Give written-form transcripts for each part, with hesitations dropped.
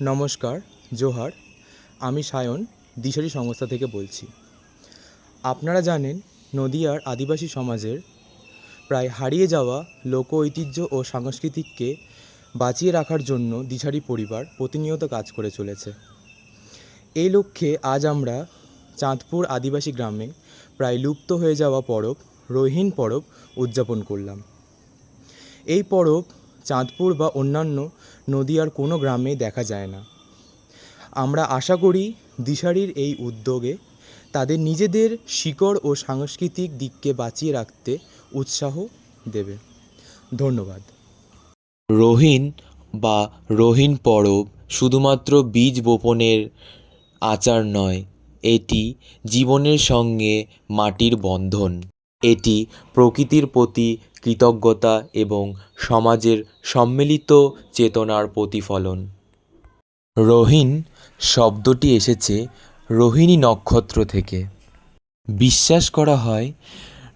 নমস্কার, জোহার। আমি সায়ন দিশারি সংস্থা থেকে বলছি। আপনারা জানেন, নদীয়ার আদিবাসী সমাজের প্রায় হারিয়ে যাওয়া লোক ঐতিহ্য ও সংস্কৃতিকে বাঁচিয়ে রাখার জন্য দিশারি পরিবার প্রতিনিয়ত কাজ করে চলেছে। এই লক্ষ্যে আজ আমরা চাঁদপুর আদিবাসী গ্রামে প্রায় লুপ্ত হয়ে যাওয়া পরব রোহিন পরব উদযাপন করলাম। এই পরব চাঁদপুর বা অন্যান্য নদীয়ার কোনো গ্রামে দেখা যায় না। আমরা আশা করি দিশারির এই উদ্যোগে তাদের নিজেদের শিকড় ও সাংস্কৃতিক দিককে বাঁচিয়ে রাখতে উৎসাহ দেবে। ধন্যবাদ। রোহিন বা রোহিন পরব শুধুমাত্র বীজ বপনের আচার নয়, এটি জীবনের সঙ্গে মাটির বন্ধন। এটি প্রকৃতির প্রতি কৃতজ্ঞতা এবং সমাজের সম্মিলিত চেতনার প্রতিফলন। রোহিন শব্দটি এসেছে রোহিণী নক্ষত্র থেকে। বিশ্বাস করা হয়,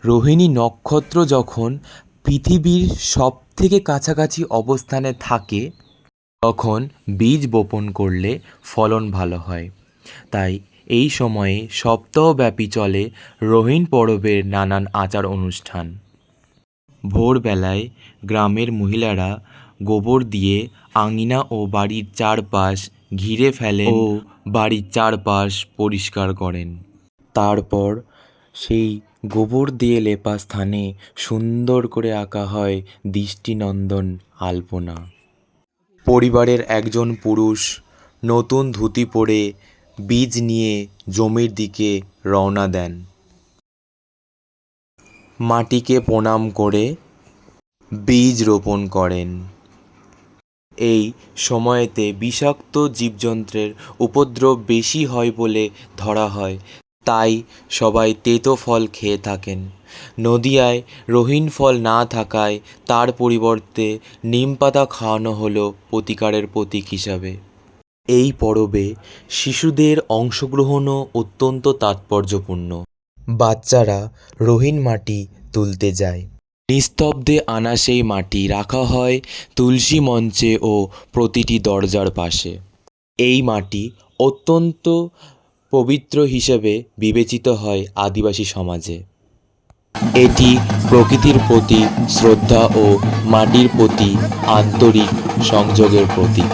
রোহিণী নক্ষত্র যখন পৃথিবীর সবথেকে কাছাকাছি অবস্থানে থাকে তখন বীজ বপন করলে ফলন ভালো হয়। তাই এই সময়ে সপ্তাহব্যাপী চলে রোহিন পরবের নানান আচার অনুষ্ঠান। ভোরবেলায় গ্রামের মহিলারা গোবর দিয়ে আঙিনা ও বাড়ির চারপাশ ঘিরে ফেলেন ও বাড়ির চারপাশ পরিষ্কার করেন। তারপর সেই গোবর দিয়ে লেপা স্থানে সুন্দর করে আঁকা হয় দৃষ্টিনন্দন আলপনা। পরিবারের একজন পুরুষ নতুন ধুতি পরে বীজ নিয়ে জমির দিকে রওনা দেন। মাটিকে প্রণাম করে বীজ রোপণ করেন। এই সময়েতে বিষাক্ত জীবজন্তুর উপদ্রব বেশি হয় বলে ধরা হয়, তাই সবাই তেতো ফল খেয়ে থাকেন। নদীয়ায় রোহিন ফল না থাকায় তার পরিবর্তে নিম পাতা খাওয়ানো হলো প্রতিকারের প্রতীক হিসাবে। এই পরবে শিশুদের অংশগ্রহণও অত্যন্ত তাৎপর্যপূর্ণ। বাচ্চারা রোহিন মাটি তুলতে যায়। নিস্তব্ধে আনা সেই মাটি রাখা হয় তুলসী মঞ্চে ও প্রতিটি দরজার পাশে। এই মাটি অত্যন্ত পবিত্র হিসেবে বিবেচিত হয় আদিবাসী সমাজে। এটি প্রকৃতির প্রতি শ্রদ্ধা ও মাটির প্রতি আন্তরিক সংযোগের প্রতীক।